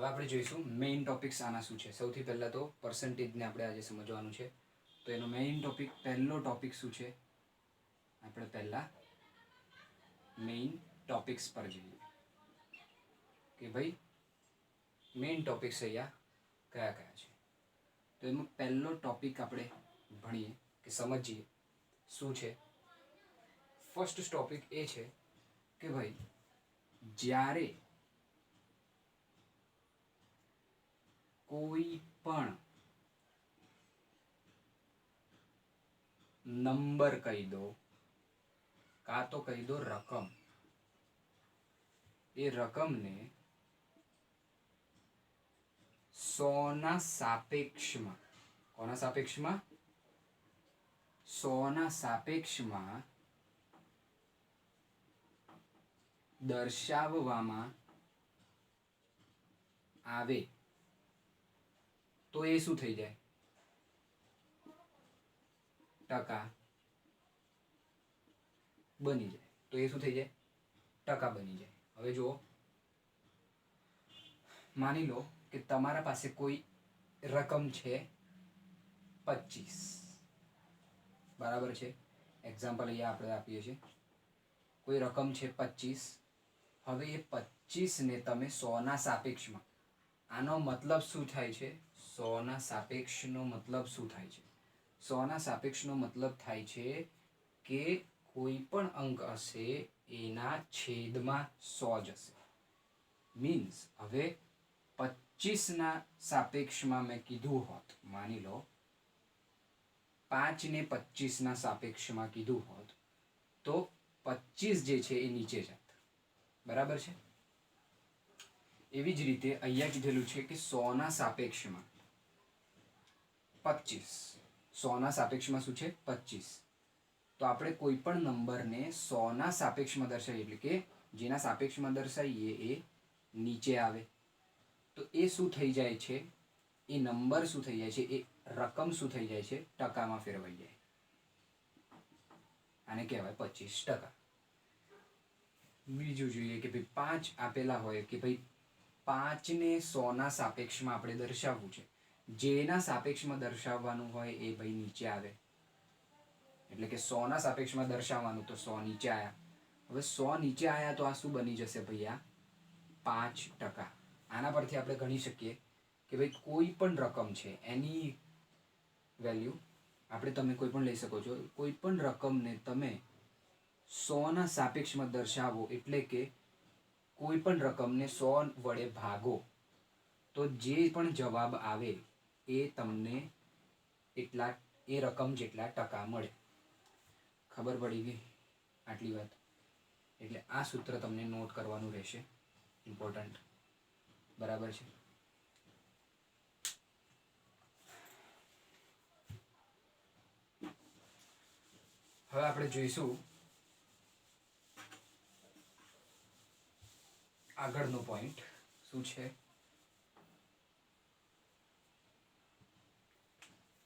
હવે આપણે જોઈશું મેઇન ટોપિક્સ આના શું છે. સૌથી પહેલાં તો પર્સન્ટેજને આપણે આજે સમજવાનું છે. તો એનો મેઇન ટોપિક, પહેલો ટોપિક શું છે, આપણે પહેલાં મેઇન ટોપિક્સ પર જઈએ કે ભાઈ મેઇન ટોપિક્સ અહીંયા કયા કયા છે. તો એમાં પહેલો ટોપિક આપણે ભણીએ કે સમજીએ શું છે. ફર્સ્ટ ટોપિક એ છે કે ભાઈ જ્યારે કોઈ પણ નંબર કહી દો કાં તો કહી દો રકમ, એ રકમને 100ના સાપેક્ષમાં, કોના સાપેક્ષમાં? 100ના સાપેક્ષમાં દર્શાવવામાં આવે તો એ શું થઈ જાય? ટકા બની જાય. તો એ શું થઈ જાય? ટકા બની જાય. હવે જુઓ, માની લો કે તમારા પાસે કોઈ રકમ છે 25, બરાબર છે. એક્ઝામ્પલ અહીંયા આપણે આપીએ છીએ. કોઈ રકમ છે 25. હવે એ 25ને તમે 100ના સાપેક્ષમાં, આનો મતલબ શું થાય છે? 100ના સાપેક્ષનો મતલબ શું થાય છે? 100ના સાપેક્ષનો મતલબ થાય છે કે કોઈ પણ અંક હશે એના છેદમાં 100 જશે. મીન્સ હવે 25ના સાપેક્ષમાં મેં કીધું હોત, માની લો 5 ને 25ના સાપેક્ષમાં કીધું હોત તો 25 જે છે એ નીચે જાત. બરાબર છે. એવી જ રીતે અહીંયા કીધેલું છે કે 100ના સાપેક્ષમાં 25, 100ના સાપેક્ષમાં શું છે? 25. તો આપણે કોઈ પણ નંબરને 100ના સાપેક્ષમાં દર્શાવીએ, એટલે કે જેના સાપેક્ષમાં દર્શાવીએ એ નીચે આવે, તો એ શું થઈ જાય છે? એ નંબર શું થઈ જાય છે? એ રકમ શું થઈ જાય છે? ટકામાં ફેરવાઈ જાય. આને કહેવાય 25%. બીજું જોઈએ કે ભાઈ 5 આપેલા હોય કે ભાઈ 5ને 100ના સાપેક્ષમાં આપણે દર્શાવવું છે. જેના સાપેક્ષમાં દર્શાવવાનું હોય એ ભાઈ નીચે આવે. એટલે કે 100ના સાપેક્ષમાં દર્શાવવાનું, તો 100 નીચે આવ્યા. હવે 100 નીચે આવ્યા તો આ શું બની જશે ભાઈ? આ 5%. આના પરથી આપણે ગણી શકીએ કે ભાઈ કોઈ પણ રકમ છે એની વેલ્યુ આપણે, તમે કોઈ પણ લઈ શકો છો, કોઈ પણ રકમને તમે 100ના સાપેક્ષમાં દર્શાવો એટલે કે કોઈ પણ રકમને 100 વડે ભાગો તો જે પણ જવાબ આવે એ તમને એટલા, એ રકમ જેટલા ટકા મળે. ખબર પડી ગઈ આટલી વાત? એટલે આ સૂત્ર તમને નોટ કરવાનું રહેશે, ઇમ્પોર્ટન્ટ. બરાબર છે. હવે આપણે જોઈશું આગળનો પોઈન્ટ શું છે.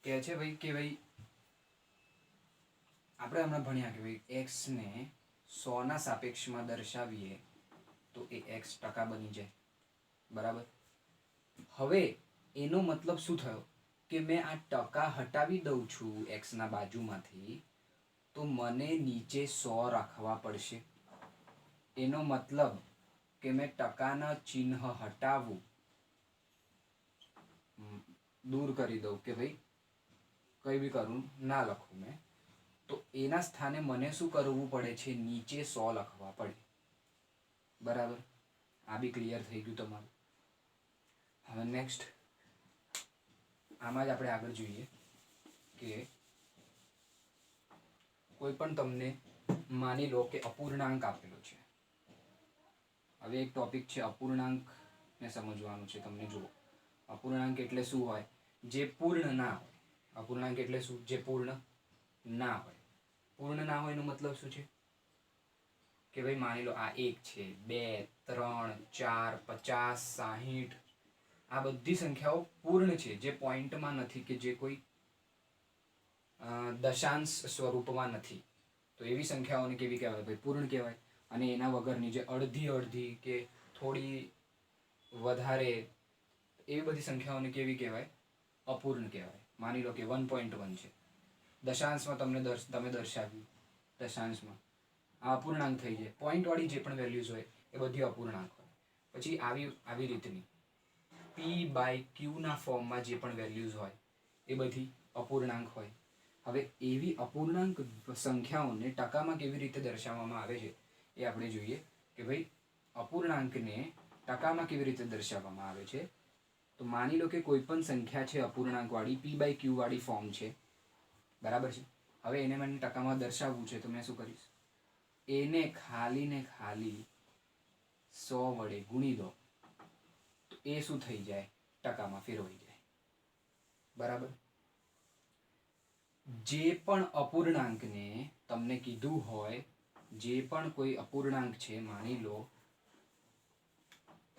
કહે છે ભાઈ કે ભાઈ આપણે હમણાં ભણ્યા કે ભાઈ એક્સને 100ના સાપેક્ષમાં દર્શાવીએ તો એ x ટકા બની જાય. બરાબર. હવે એનો મતલબ શું થયો કે મેં આ ટકા હટાવી દઉં છું એક્સના બાજુમાંથી, તો મને નીચે 100 રાખવા પડશે. એનો મતલબ કે મેં ટકાના ચિહ્ન હટાવું, દૂર કરી દઉં, કે ભાઈ કંઈ બી કરું, ના લખું મેં, તો એના સ્થાને મને શું કરવું પડે છે? નીચે 100 લખવા પડે. બરાબર. આ બી ક્લિયર થઈ ગયું તમારું. હવે નેક્સ્ટ આમાં જ આપણે આગળ જોઈએ કે કોઈ પણ તમને માની લો કે અપૂર્ણાંક આપેલો છે. હવે એક ટોપિક છે અપૂર્ણાંકને સમજવાનું છે તમને. જુઓ, અપૂર્ણાંક એટલે શું હોય? જે પૂર્ણ ના હોય. અપૂર્ણાંક એટલે શું? જે પૂર્ણ ના હોય. પૂર્ણ ના હોય એનો મતલબ શું છે? કે ભાઈ માની લો આ 1 છે, 2, 3, 4, 50, 60, આ બધી સંખ્યાઓ પૂર્ણ છે, જે પોઈન્ટમાં નથી, કે જે કોઈ દશાંશ સ્વરૂપમાં નથી. તો એવી સંખ્યાઓને કેવી કહેવાય? ભાઈ પૂર્ણ કહેવાય. અને એના વગરની જે અડધી અડધી કે થોડી વધારે એવી બધી સંખ્યાઓને કેવી કહેવાય? અપૂર્ણ કહેવાય. માની લો કે 1.1 છે, દશાંશમાં તમે દર્શાવ્યું, દશાંશમાં આ અપૂર્ણાંક થઈ જાય. પોઈન્ટવાળી જે પણ વેલ્યુઝ હોય એ બધી અપૂર્ણાંક હોય. પછી આવી રીતની p/q ના ફોર્મમાં જે પણ વેલ્યુઝ હોય એ બધી અપૂર્ણાંક હોય. હવે એવી અપૂર્ણાંક સંખ્યાઓને ટકામાં કેવી રીતે દર્શાવવામાં આવે છે એ આપણે જોઈએ કે ભાઈ અપૂર્ણાંકને ટકામાં કેવી રીતે દર્શાવવામાં આવે છે. તો માની લો કે કોઈ પણ સંખ્યા છે અપૂર્ણાંકવાળી, p/q વાળી ફોર્મ છે, બરાબર છે. હવે એને મને ટકામાં દર્શાવવું છે તો મેં શું કરીશ? એને ખાલી 100 વડે ગુણી દો તો એ શું થઈ જાય? ટકામાં ફેરવાઈ જાય. બરાબર. જે પણ અપૂર્ણાંકને તમને કીધું હોય, જે પણ કોઈ અપૂર્ણાંક છે, માની લો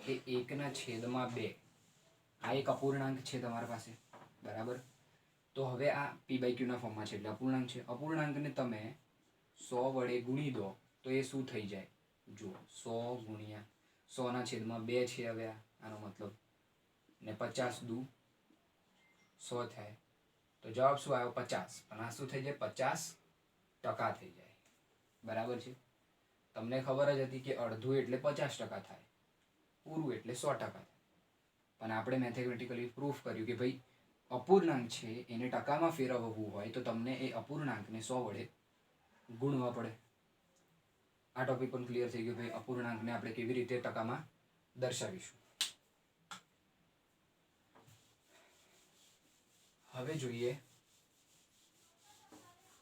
કે 1/2, આ એક અપૂર્ણાંક છે તમારા પાસે, બરાબર. તો હવે આ p/q ના ફોર્મમાં છે એટલે અપૂર્ણાંક છે. અપૂર્ણાંકને તમે 100 વડે ગુણી દો તો એ શું થઈ જાય? જુઓ, 100 ગુણ્યા 100/2 છે. હવે આનો મતલબ ને 50 દુ 100 થાય તો જવાબ શું આવ્યો? 50. પણ આ શું થઈ જાય? 50% થઈ જાય. બરાબર છે. તમને ખબર જ હતી કે અડધું એટલે 50% થાય, પૂરું એટલે 100% થાય. પણ આપણે મેથેમેટિકલી પ્રૂફ કર્યું કે ભાઈ અપૂર્ણાંક છે એને ટકામાં ફેરવવું હોય તો તમને એ અપૂર્ણાંકને 100 વડે ગુણવા પડે. આ ટોપિક પણ ક્લિયર થઈ ગયો. ભાઈ અપૂર્ણાંકને આપણે કેવી રીતે ટકામાં દર્શાવીશું. હવે જોઈએ,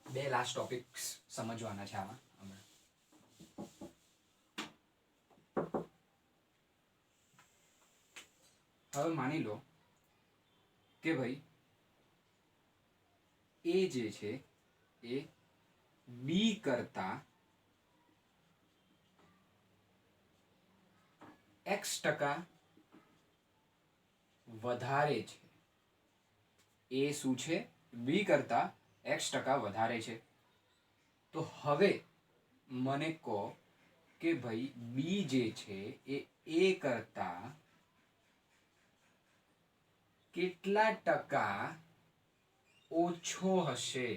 2 લાસ્ટ ટોપિક્સ સમજવાના છે આમાં હમણાં. હવે માની લો કે ભાઈ એ જે છે એ બી કરતા x% વધારે છે. એ શું છે? બી કરતા x% વધારે છે. તો હવે મને કહો કે ભાઈ બી જે છે એ કરતા કેટલા ટકા ઓછો હશે?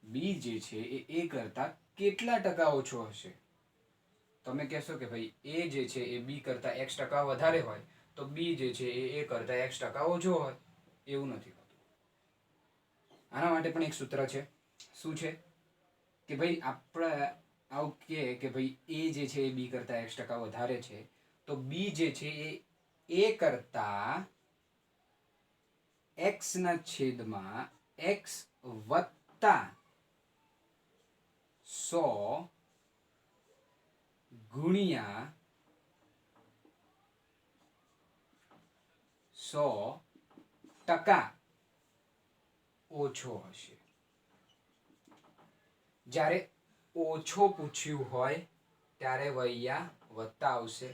બી જે છે એ કરતા કેટલા ટકા ઓછો હશે? તમે કહેશો કે ભાઈ એ જે છે એ બી કરતા x% વધારે હોય તો બી જે છે એ કરતા x% ઓછો હોય. એવું નથી હોતું. આના માટે પણ એક સૂત્ર છે. શું છે? કે ભાઈ આપણે આવું કે ભાઈ એ જે છે એ બી કરતા x% વધારે છે તો બી જે છે એ કરતા x વત્તા 100 ગુણ્યા 100% ઓછો હશે. જ્યારે ઓછો પૂછ્યું હોય ત્યારે અહીંયા વત્તા આવશે.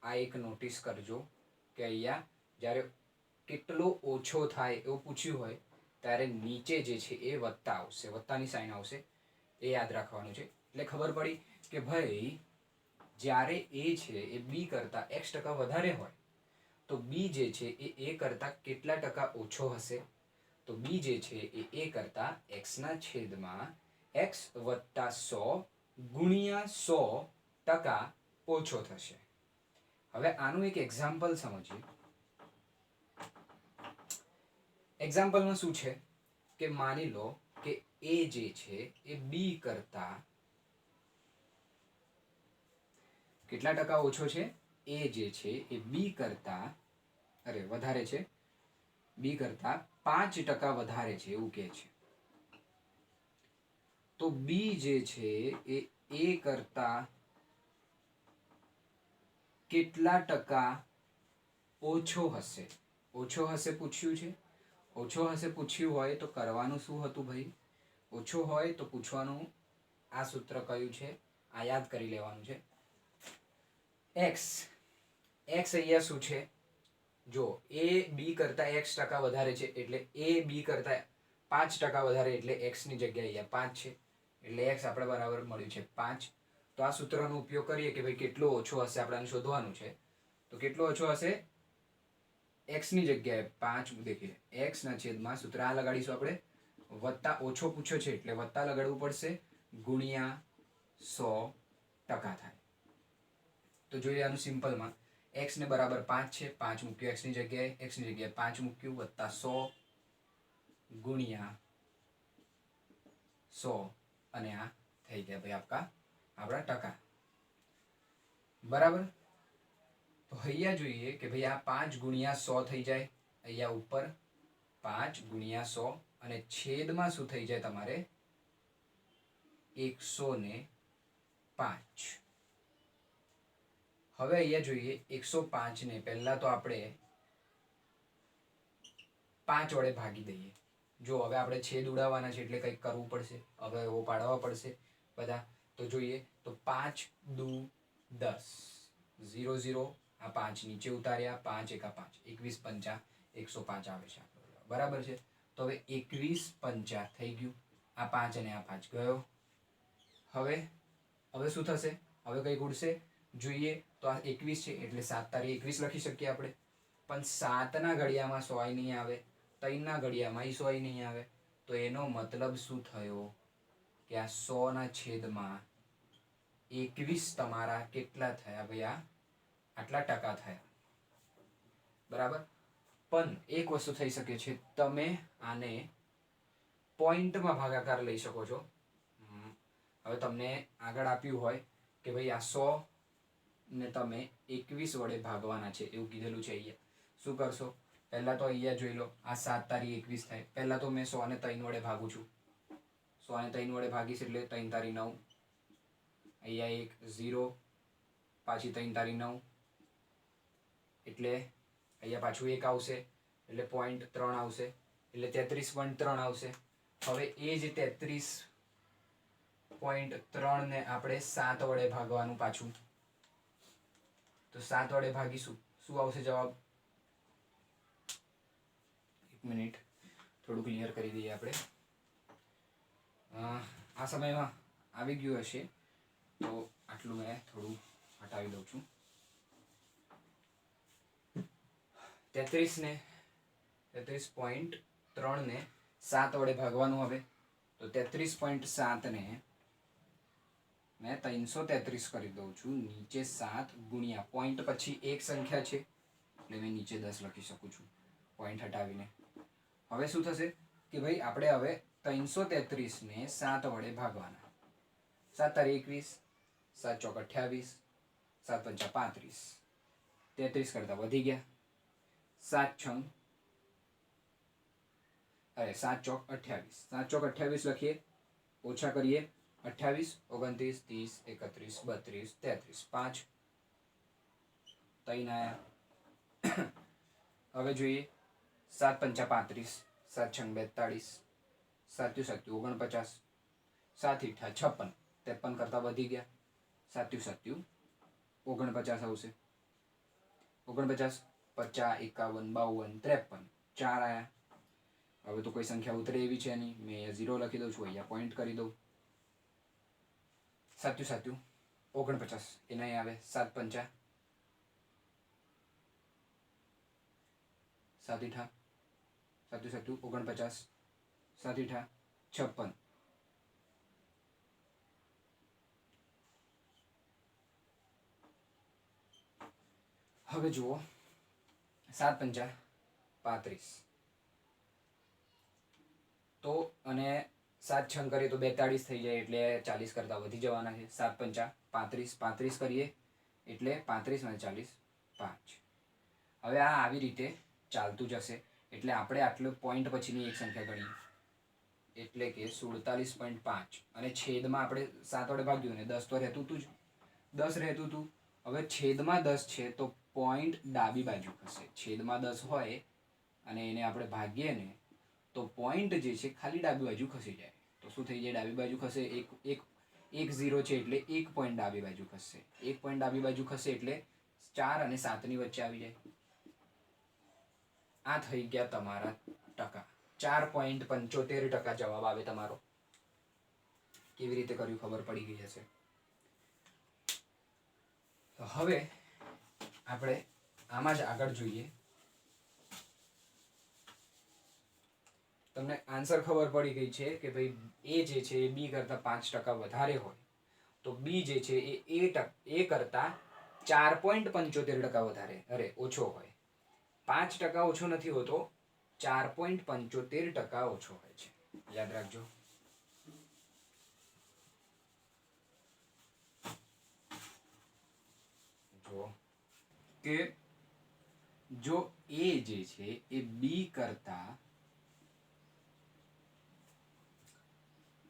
આ એક નોટિસ કરજો કે અહીંયા જ્યારે કેટલો ઓછો થાય એવું પૂછ્યું હોય ત્યારે નીચે જે છે એ વત્તા આવશે, વત્તાની સાઇન આવશે. એ યાદ રાખવાનું છે. એટલે ખબર પડી કે ભાઈ જ્યારે એ છે એ બી કરતા x% વધારે હોય તો બી જે છે એ કરતા કેટલા ટકા ઓછો હશે? તો બી જે છે એ કરતા x વત્તા 100 ગુણ્યા 100% ઓછો થશે. હવે આનું એક એક્ઝામ્પલ સમજીએ. એક્ઝામ્પલમાં શું છે કે માની લો કે એ જે છે એ બી કરતા કેટલા ટકા ઓછો છે? એ જે છે એ બી કરતા વધારે છે, બી કરતા 5% વધારે છે એવું કહે છે. તો બી જે છે એ કરતા કેટલા ટકા ઓછો હશે? ઓછો હશે પૂછ્યું છે. ઓછો હશે પૂછ્યું હોય તો કરવાનું શું હતું ભાઈ? ઓછો હોય તો પૂછવાનું આ સૂત્ર કયું છે આ યાદ કરી લેવાનું છે. x અહીંયા શું છે? જો એ બી કરતા x% વધારે છે એટલે એ બી કરતા 5% વધારે એટલે x ની જગ્યાએ અહીંયા 5 છે એટલે x આપણે બરાબર મળ્યું છે 5. તો આ સૂત્રનો ઉપયોગ કરીએ કે ભાઈ કેટલો ઓછો હશે આપણે શોધવાનું છે. તો કેટલો ઓછો હશે? x ની જગ્યાએ 5 દેખીએ x ના છેદમાં સૂત્ર આ લગાડીશું આપણે, વત્તા ઓછો પૂછ્યો છે એટલે વત્તા લગાડવું પડશે, ગુણ્યા 100% થાય. તો જોઈએ આનું સિમ્પલમાં, x ને બરાબર 5 છે, 5 મૂક્યું x ની જગ્યાએ 5 મૂક્યું વત્તા 100 ગુણ્યા 100 અને આ થઈ ગયા ભાઈ આપણા ટકા. બરાબર. તો અહીંયા જોઈએ કે ભાઈ આ 5 ગુણ્યા 100 થઈ જાય, અહીંયા ઉપર 5 ગુણ્યા 100 અને છેદમાં શું થઈ જાય તમારે? 105. હવે અહીંયા જોઈએ 105 ને પહેલા તો આપણે 5 વડે ભાગી દઈએ. જો હવે આપણે છેદ ઉડાવવાના છે એટલે કંઈક કરવું પડશે, હવે એવો પાડવા પડશે બધા. તો જોઈએ તો 5 દુ 10, 0 0 આ 5 નીચે ઉતાર્યા, 5 એકા 5, 21 પંચા 105 આવે છે આપણો. બરાબર છે. તો હવે 21 પંચા થઈ ગયું, આ 5 અને આ 5 ગયો. હવે શું થશે? હવે કંઈક ઉડશે. જોઈએ તો આ 21 છે એટલે 7 તારી 21 લખી શકીએ આપણે, પણ 7 ના ઘડિયામાં 100 નહીં આવે, 3 ના ઘડિયામાં 100 નહીં આવે. તો એનો મતલબ શું થયો કે આ 100 ના છેદમાં 21 તમારા કેટલા થયા ભાઈ? આટલા ટકા થયા. બરાબર. પણ એક વસ્તુ થઈ શકે છે, તમે આને પોઈન્ટમાં ભાગાકાર લઈ શકો છો. હવે તમને આગળ આપ્યું હોય કે ભાઈ આ 100 ને તમે 21 વડે ભાગવાના છે એવું કીધેલું છે. અહીંયા શું કરશો? પહેલા તો અહીંયા જોઈ લો, આ 7 તારી 21 થાય. પહેલા તો મેં 100 ને 3 વડે ભાગું છું. 100 ને 3 વડે ભાગીશ એટલે 3 તારી 9, અહીંયા 1 0, પાછી 3 તારી 9 એટલે અહીંયા પાછું 1 આવશે એટલે 0.3 આવશે એટલે 33.3 આવશે. હવે એ જ 33.3 ને આપણે 7 વડે ભાગવાનું પાછું. તો 7 વડે ભાગીશું, શું આવશે જવાબ? 1 મિનિટ, થોડું ક્લિયર કરી દઈએ આપણે. આ સમયમાં આવી ગયું હશે તો આટલું મેં થોડું હટાવી દઉં છું. 33.3 ને 7 વડે ભાગવાનું. હવે તો 33.7 ને મેં 333 કરી દઉં છું. નીચે 7 ગુણ્યા પોઈન્ટ પછી એક સંખ્યા છે એટલે મેં નીચે 10 લખી શકું છું પોઈન્ટ હટાવીને. હવે શું થશે કે ભાઈ આપણે હવે 333 ને 7 વડે ભાગવાના. 7 તારી 21, 7 ચોક 28, 7 પંચા 35, 33 કરતા વધી ગયા. 7 છંગ 7 ચોક 28, 7 ચોક 28 લખીએ, ઓછા કરીએ 28, 29, 30, 31, 32, 33, 5 3 આયા. હવે જોઈએ 7 પંચા 35, 7 છંગ 42, 7 7 49, 7 ઈઠા 56, 53 કરતા વધી ગયા. 7 7 49 આવશે. 49, 50, 51, 52, 53, 4 આયા. હવે તો કોઈ સંખ્યા ઉતરે એવી છે નહીં, મેં અહીંયા 0 લખી દઉં છું, અહીંયા પોઈન્ટ કરી દઉં. 7 7 49 એ નહીં આવે. 7 પંચા 7 ઈઠા 7 7 49, 7 ઈઠા 56. હવે જુઓ 7 પંચા 35 તો અને 7 છંગ કરીએ તો 42 થઈ જાય એટલે 40 કરતા વધી જવાના છે. 7 પંચા 35, 35 કરીએ એટલે 35 અને 40 5. હવે આ આવી રીતે ચાલતું જશે એટલે આપણે આટલું પોઈન્ટ પછીની એક સંખ્યા ગણીએ એટલે કે 47.5 અને છેદમાં આપણે 7 વડે ભાગ્યું ને 10 તો રહેતું હતું જ, 10 રહેતું હતું. હવે છેદમાં 10 છે તો પોઈન્ટ ડાબી બાજુ ખસે. છેદમાં 10 હોય અને એને આપણે ભાગીએ ને તો પોઈન્ટ જે છે ખાલી ડાબી બાજુ ખસી જાય. તો શું થઈ જાય? ડાબી બાજુ ખસે. એક 0 છે એટલે 1 પોઈન્ટ ડાબી બાજુ ખસશે. 1 પોઈન્ટ ડાબી બાજુ ખસે એટલે 4 અને 7 ની વચ્ચે આવી જાય. આ થઈ ગયા તમારા ટકા. 4.75% જવાબ આવે તમારો. કેવી રીતે કર્યું ખબર પડી ગઈ હશે. તો હવે આપણે આમાં જ આગળ જોઈએ. તમને આન્સર ખબર પડી ગઈ છે કે ભાઈ એ જે છે એ બી કરતાં 5% વધારે હોય તો બી જે છે એ કરતાં 4.75% વધારે ઓછો હોય. 5% ઓછો નથી હોતો, 4.75% ઓછો હોય છે. યાદ રાખજો. જો કે જો એ જે છે એ બી કરતા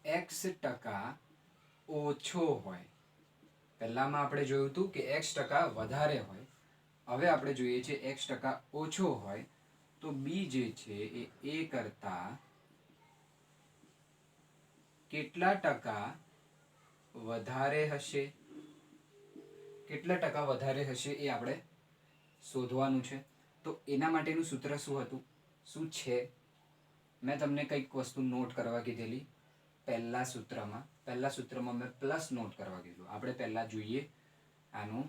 x% ઓછો હોય. પહેલામાં આપણે જોયું હતું કે x% વધારે હોય. હવે આપણે જોઈએ છે x% ઓછો હોય તો બી જે છે એ કરતા કેટલા ટકા વધારે હશે? કેટલા ટકા વધારે હશે એ આપણે શોધવાનું છે. તો એના માટેનું સૂત્ર શું હતું, શું છે? મેં તમને કંઈક વસ્તુ નોટ કરવા કીધેલી. પહેલા સૂત્રમાં મેં પ્લસ નોટ કરવા કીધું. આપણે પહેલા જોઈએ આનું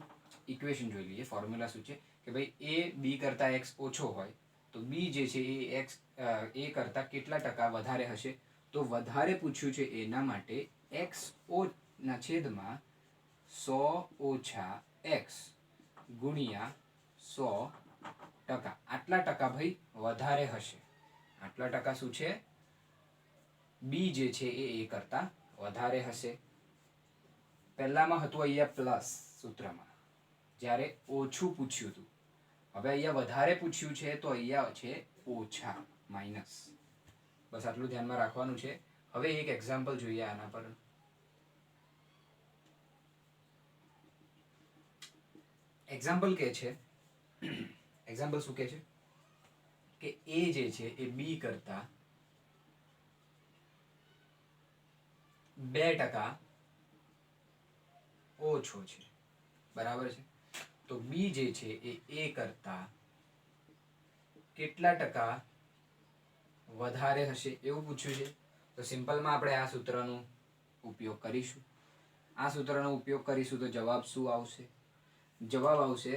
ઇક્વેશન જોઈ લઈએ. ફોર્મ્યુલા શું છે કે ભાઈ એ બી કરતાં એક્સ ઓછો હોય તો બી જે છે એ એક્સ એ કરતાં કેટલા ટકા વધારે હશે? તો વધારે પૂછ્યું છે એના માટે એક્સ ના છેદમાં 100 - x ગુણ્યા 100%. આટલા ટકા ભાઈ વધારે હશે. આટલા ટકા શું છે? બી જે છે એ કરતાં વધારે હશે. પહેલામાં હતું અહીંયા પ્લસ સૂત્રમાં જ્યારે ઓછું પૂછ્યું હતું. હવે અહીંયા વધારે પૂછ્યું છે તો અહીંયા છે ઓછા માઇનસ. બસ આટલું ધ્યાનમાં રાખવાનું છે. હવે એક એક્ઝામ્પલ જોઈએ આના પર. એક્ઝામ્પલ શું કે છે કે એ જે છે એ બી કરતા 2% ઓછો છે. બરાબર છે? તો બી જે છે એ કરતા કેટલા ટકા વધારે હશે એવું પૂછ્યું છે. તો સિમ્પલમાં આપણે આ સૂત્રનો ઉપયોગ કરીશું. તો જવાબ શું આવશે? જવાબ આવશે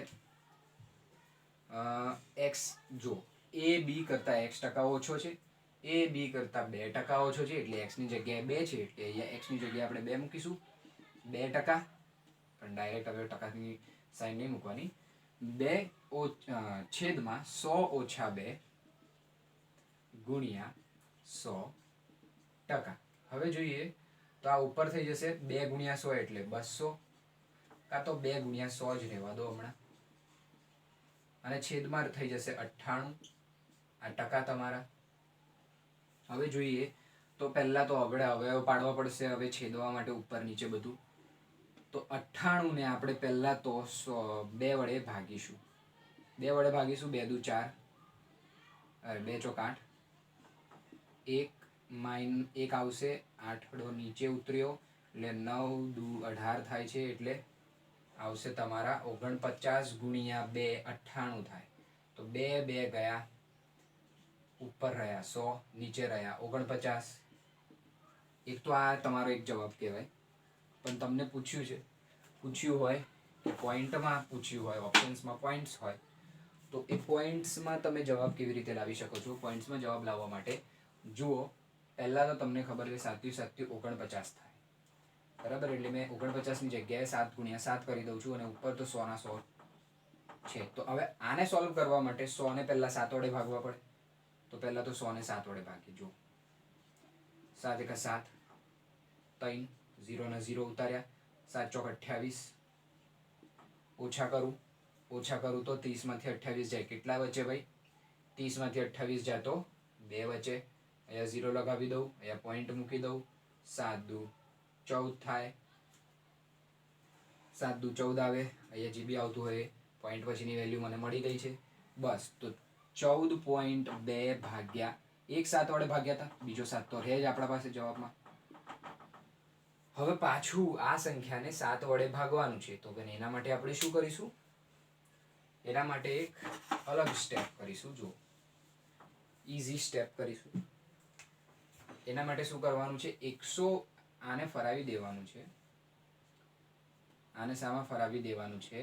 એક્સ. જો એ બી કરતાં x% ઓછો છે, એ બી કરતાં 2% ઓછો છે એટલે એક્સની જગ્યાએ 2 છે એટલે અહીંયા એક્સની જગ્યાએ આપણે 2 મૂકીશું. 2%. પણ ડાયરેક્ટ હવે ટકાની સાઈન નહીં મૂકવાની. 2 છેદમાં 100 - 2 ગુણ્યા 100%. હવે જોઈએ તો આ ઉપર થઈ જશે 2 ગુણ્યા 100 એટલે 200, કાં તો 2 ગુણ્યા 100 જ રહેવા દો હમણાં. અને છેદમાં થઈ જશે 98. આ ટકા તમારા. હવે જોઈએ તો પહેલા તો આપણે અવયવ પાડવા પડશે. હવે છેદવા માટે ઉપર નીચે બધું. તો 98 ને આપણે પહેલા તો 2 વડે ભાગીશું. 2 વડે ભાગીશું. 2 દુ 4, 2 ચોક 8. 1 આવશે. 8 નીચે ઉતર્યો એટલે 9 દુ 18 થાય છે એટલે આવશે તમારા 49 ગુણ્યા 2 98 થાય. તો 2 ગયા, ઉપર રહ્યા 100, નીચે રહ્યા 49. એક તો આ તમારો એક જવાબ કહેવાય. પણ તમને પૂછ્યું હોય કે પોઈન્ટમાં પૂછ્યું હોય, ઓપ્શન્સમાં પોઈન્ટ્સ હોય તો એ પોઈન્ટ્સમાં તમે જવાબ કેવી રીતે લાવી શકો છો? પોઈન્ટ્સમાં જવાબ લાવવા માટે જુઓ, પહેલાં તો તમને ખબર છે 7 × 7 = 49 થાય. બરાબર? એટલે મેં 49ની જગ્યાએ 7 × 7 કરી દઉં છું અને ઉપર તો 100 ના 100 છે. તો હવે આને સોલ્વ કરવા માટે 100 ને પહેલાં 7 વડે ભાગવા પડે. તો પહેલાં તો 100 ને 7 વડે ભાગીએ. જુઓ, 7 × 7 3, 0 ને 0 ઉતાર્યા, 7 ચોક 28. ઓછા કરું તો 30માંથી 28 જાય. કેટલા વચ્ચે ભાઈ? 30માંથી 28 જાય તો 2 વચ્ચે. અહીંયા 0 લગાવી દઉં, અહીંયા પોઈન્ટ મૂકી દઉં. 7 દુ 14 થાય. 7 દુ 14 આવે. અહીંયા જે બી આવતું હોય પોઈન્ટ પછીની વેલ્યુ મને મળી ગઈ છે. બસ, તો 14.2 ભાગ્યા એક 7 વડે ભાગ્યા હતા, બીજો 7 તો રહે જ આપણા પાસે જવાબમાં. હવે પાછું આ સંખ્યાને 7 વડે ભાગવાનું છે. તો એના માટે આપણે શું કરીશું? એના માટે એક અલગ સ્ટેપ કરીશું. જો ઇઝી સ્ટેપ કરીશું. એના માટે શું કરવાનું છે? 100 આને ફરાવી દેવાનું છે. આને સામાં ફરાવી દેવાનું છે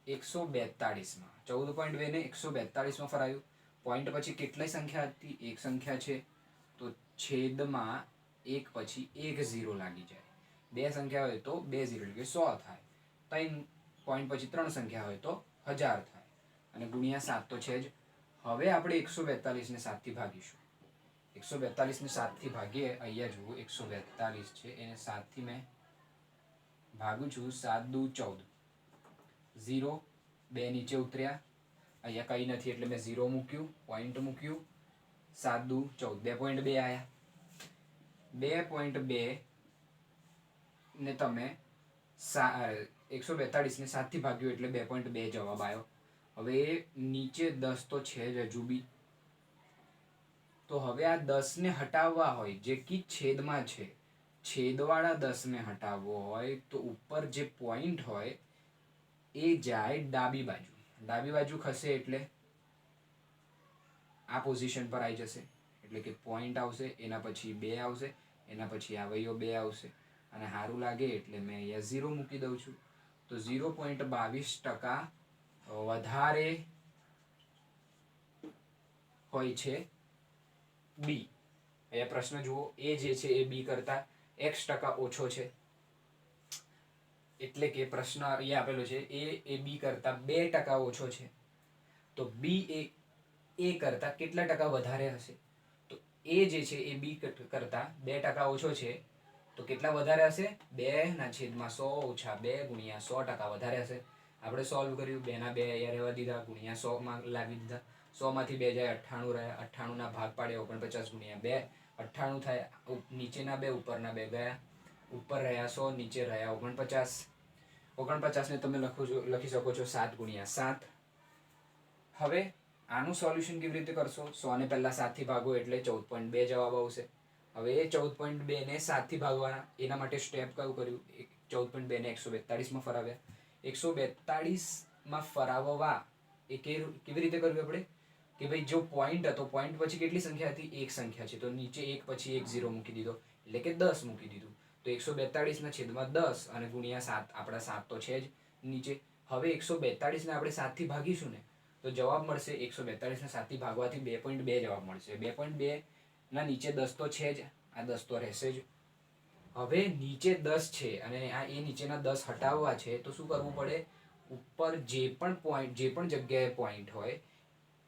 142માં 14.2 ને 142માં ફરાયું. પોઈન્ટ પછી કેટલી સંખ્યા હતી? એક સંખ્યા છે, તો છેદમાં એક પછી એક ઝીરો લાગી જાય. બે સંખ્યા હોય તો બે ઝીરો એટલે કે 100 થાય. 3 પોઈન્ટ પછી 3 સંખ્યા હોય તો 1000 થાય. અને ગુણ્યા 7 તો છે જ. હવે આપણે 142 ને 7 થી ભાગીશું. 142 ને 7 થી ભાગીએ. અહીંયા જુઓ 142 છે એને 7 થી મેં ભાગું છું. 7 દુ 14. 0 2 નીચે ઉતર્યા. અહીંયા કંઈ નથી એટલે મેં 0 મૂક્યું, પોઈન્ટ મૂક્યું. 7 દુ 14, 2.2 આવ્યા. 2.2 ને તમે 142 ને 7 થી ભાગ્યું એટલે 2.2 જવાબ આવ્યો. હવે નીચે 10 તો છે જ હજુ બી. તો હવે આ 10 ને હટાવવા હોય, જે કે છેદમાં છે, છેદવાળા 10 ને હટાવવો હોય તો ઉપર જે પોઈન્ટ હોય એ જાય ડાબી બાજુ. ડાબી બાજુ ખસે એટલે આ પોઝિશન પર આવી જશે. એટલે કે પોઈન્ટ આવશે, એના પછી 2 આવશે, એના પછી આવૈયો 2 આવશે. અને સારું લાગે એટલે મેં અહીંયા 0 મૂકી દઉં છું. તો 0.22% વધારે હોય છે બી. અહીંયા પ્રશ્ન જુઓ, એ જે છે એ બી કરતા x% ઓછો છે. એટલે કે પ્રશ્ન અહીંયા આપેલો છે એ બી કરતા 2% ઓછો છે. તો બી એ કરતા કેટલા ટકા વધારે હશે? તો એ જે છે એ બી કરતા 2% ઓછો છે. તો કેટલા વધારે હશે? 2/100 ઓછા 2 ગુણ્યા 100% વધારે હશે. આપણે સોલ્વ કર્યું. 2 ના 2 અહીંયા રહેવા દીધા, ગુણ્યા 100 માં લાવી દીધા. 100 માંથી 2 જાય 98 રહ્યા. 98 ના ભાગ પાડે 49 ગુણ્યા 2 98 થાય. નીચેના 2 ઉપરના 2 ગયા. ઉપર રહ્યા 100, નીચે રહ્યા 49. 49 ને તમે લખી શકો છો 7 ગુણ્યા 7. હવે આનું સોલ્યુશન કેવી રીતે કરશો? 100 ને પહેલા 7 થી ભાગો એટલે 14.2 જવાબ આવશે. હવે 14.2 ને 7 થી ભાગવાના, એના માટે સ્ટેપ કયું કર્યું? 14.2 ને 142 માં ફરાવ્યા. 142 માં ફરાવવા એ કેવી રીતે કર્યું આપણે? કે ભાઈ જો પોઈન્ટ હતો, પોઈન્ટ પછી કેટલી સંખ્યા હતી? એક સંખ્યા છે, તો નીચે એક પછી એક 0 મૂકી દીધો એટલે કે 10 મૂકી દીધું. તો 142 ના છેદમાં 10 અને ગુણ્યા 7. આપણા 7 તો છે જ નીચે. હવે 142 ને આપણે 7 થી ભાગીશું ને તો જવાબ મળશે 142 ને 7 થી ભાગવાથી 2.2 જવાબ મળશે. 2.2 ના નીચે 10 તો છે જ, આ 10 તો રહેશે જ. હવે નીચે 10 છે અને આ એ નીચેના 10 હટાવવા છે તો શું કરવું પડે? ઉપર જે પણ જગ્યાએ પોઈન્ટ હોય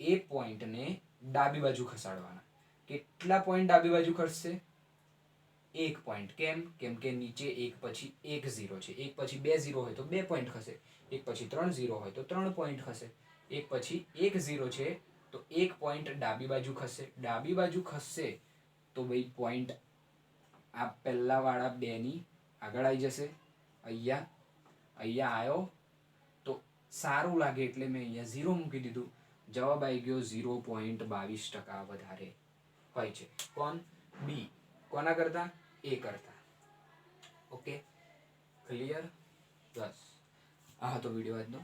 એ પોઈન્ટને ડાબી બાજુ ખસાડવાના. કેટલા પોઈન્ટ ડાબી બાજુ ખસશે? એક પોઈન્ટ. કેમ કે નીચે એક પછી એક 0 છે. એક પછી 2 0 હોય તો 2 પોઈન્ટ ખસે. એક પછી 3 0 હોય તો 3 પોઈન્ટ ખસે. એક પછી એક 0 છે તો એક પોઈન્ટ ડાબી બાજુ ખસશે. ડાબી બાજુ ખસશે તો ભાઈ પોઈન્ટ આ પહેલા વાળા 2 ની આગળ આવી જશે. અહીંયા આવ્યો તો સારું લાગે એટલે મેં અહીંયા 0 મૂકી દીધું. જવાબ આવી ગયો 0.22% વધારે હોય છે. કોણ? બી. કોના કરતા? એ કરતા. Okay, clear? બસ આ હતો વિડીયો આજનો.